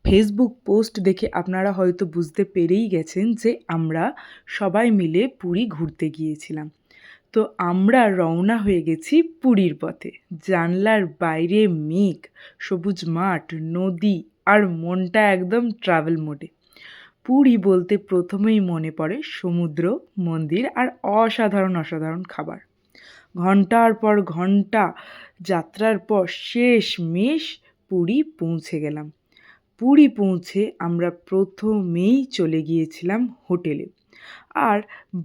Facebook post দেখে আপনারা হয়তো বুঝতে পেরেই গেছেন যে আমরা সবাই মিলে পুরী ঘুরতে গিয়েছিলাম। তো আমরা রওনা হয়ে গেছি পুরীর পথে। জানলার বাইরে মেঘ, সবুজ মাঠ, নদী আর মনটা একদম ট্রাভেল মোডে। পুরী বলতে প্রথমেই মনে পড়ে সমুদ্র, মন্দির আর অসাধারণ খাবার। ঘন্টার পর ঘন্টা যাত্রার পর শেষমেশ পুরী পৌঁছে গেলাম। পুরী পৌঁছে আমরা প্রথমেই চলে গিয়েছিলাম হোটেলে। আর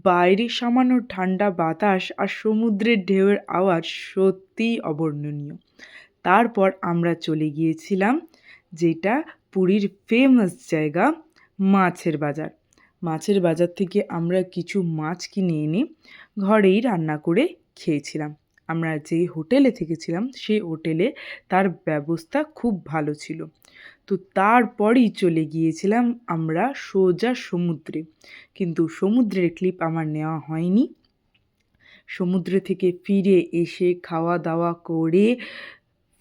বাইরে সামান্য ঠান্ডা বাতাস আর সমুদ্রের ঢেউয়ের আওয়াজ সত্যিই অবর্ণনীয়। তারপর আমরা চলে গিয়েছিলাম যেটা পুরীর ফেমাস জায়গা, মাছের বাজার। মাছের বাজার থেকে আমরা কিছু মাছ কিনে এনে ঘরেই রান্না করে খেয়েছিলাম। আমরা যে হোটেলে থেকেছিলাম সেই হোটেলে তার ব্যবস্থা খুব ভালো ছিল। তো তারপরেই চলে গিয়েছিলাম আমরা সোজা সমুদ্রে। কিন্তু সমুদ্রের ক্লিপ আমার নেওয়া হয়নি। সমুদ্র থেকে ফিরে এসে খাওয়া দাওয়া করে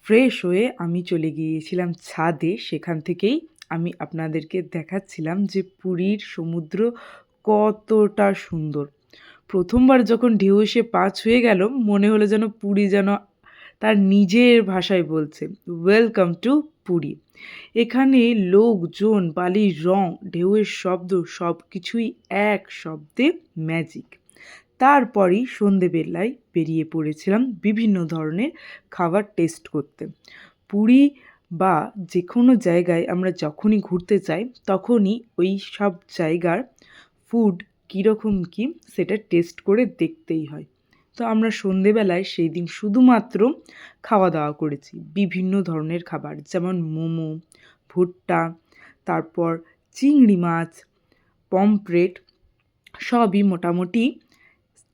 ফ্রেশ হয়ে আমি চলে গিয়েছিলাম ছাদে। সেখান থেকেই আমি আপনাদেরকে দেখাচ্ছিলাম যে পুরীর সমুদ্র কতটা সুন্দর। প্রথমবার যখন ঢেউ এসে পা ছুঁয়ে গেল মনে হলো যেন পুরী যেন তার নিজের ভাষায় বলছে, ওয়েলকাম টু পুরী। এখানে লোকজন, বালির রং, ঢেউয়ের শব্দ সব কিছুই এক শব্দে ম্যাজিক। তারপরই সন্ধেবেলায় বেরিয়ে পড়েছিলাম বিভিন্ন ধরনের খাবার টেস্ট করতে। পুরী বা যে কোনো জায়গায় আমরা যখনই ঘুরতে যাই তখনই ওই সব জায়গার ফুড কীরকম কী সেটা টেস্ট করে দেখতেই হয়। তো আমরা সন্ধেবেলায় সেই দিন শুধুমাত্র খাওয়া দাওয়া করেছি বিভিন্ন ধরনের খাবার, যেমন মোমো, ভুট্টা, তারপর চিংড়ি মাছ, পমফ্রেট সবই মোটামুটি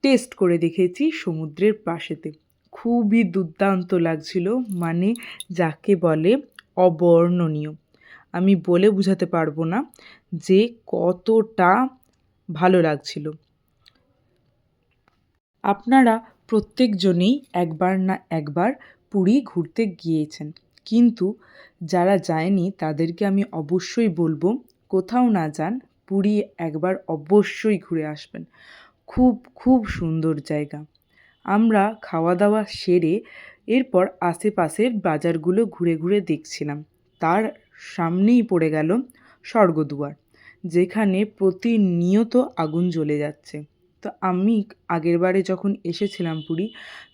টেস্ট করে দেখেছি সমুদ্রের পাশেতে। খুবই দুর্দান্ত লাগছিল, মানে যাকে বলে অবর্ণনীয়। আমি বলে বোঝাতে পারবো না যে কতটা ভালো লাগছিল। আপনারা প্রত্যেকজনেই একবার না একবার পুরী ঘুরতে গিয়েছেন, কিন্তু যারা যায়নি তাদেরকে আমি অবশ্যই বলবো, কোথাও না যান, পুরী একবার অবশ্যই ঘুরে আসবেন। খুব খুব সুন্দর জায়গা। আমরা খাওয়া দাওয়া সেরে এরপর আশেপাশের বাজারগুলো ঘুরে ঘুরে দেখছিলাম। তার সামনেই পড়ে গেল স্বর্গদুয়ার, যেখানে প্রতিনিয়ত আগুন জ্বলে যাচ্ছে। তো আমি আগেরবারে যখন এসেছিলাম পুরী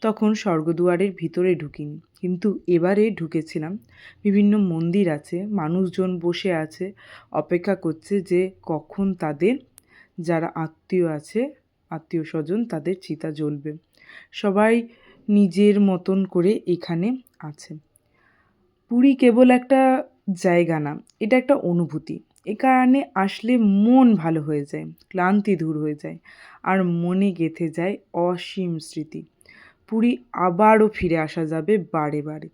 তখন স্বর্গদুয়ারের ভিতরে ঢুকিনি, কিন্তু এবারে ঢুকেছিলাম। বিভিন্ন মন্দির আছে, মানুষজন বসে আছে, অপেক্ষা করছে যে কখন তাদের যারা আত্মীয় আছে, আত্মীয় স্বজন, তাদের চিতা জ্বলবে। সবাই নিজের মতন করে এখানে আছে। পুরী কেবল একটা জায়গা না, এটা একটা অনুভূতি। এখানে আসলে মন ভালো হয়ে যায়, ক্লান্তি দূর হয়ে যায়, আর মনে গেঁথে যায় অসীম স্মৃতি। পুরী আবারও ফিরে আসা যাবে বারে বারে।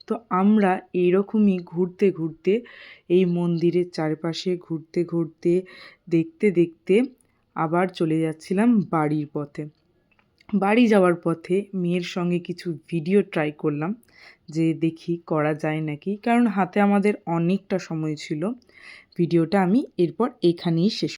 তো আমরা এইরকমই ঘুরতে ঘুরতে, এই মন্দিরের চারপাশে ঘুরতে ঘুরতে, দেখতে দেখতে আবার চলে যাচ্ছিলাম বাড়ির পথে। বাড়ি যাওয়ার পথে মেয়ের সঙ্গে কিছু ভিডিও ট্রাই করলাম যে দেখি করা যায় নাকি, কারণ হাতে আমাদের অনেকটা সময় ছিল। ভিডিওটা আমি এরপর এখানেই শেষ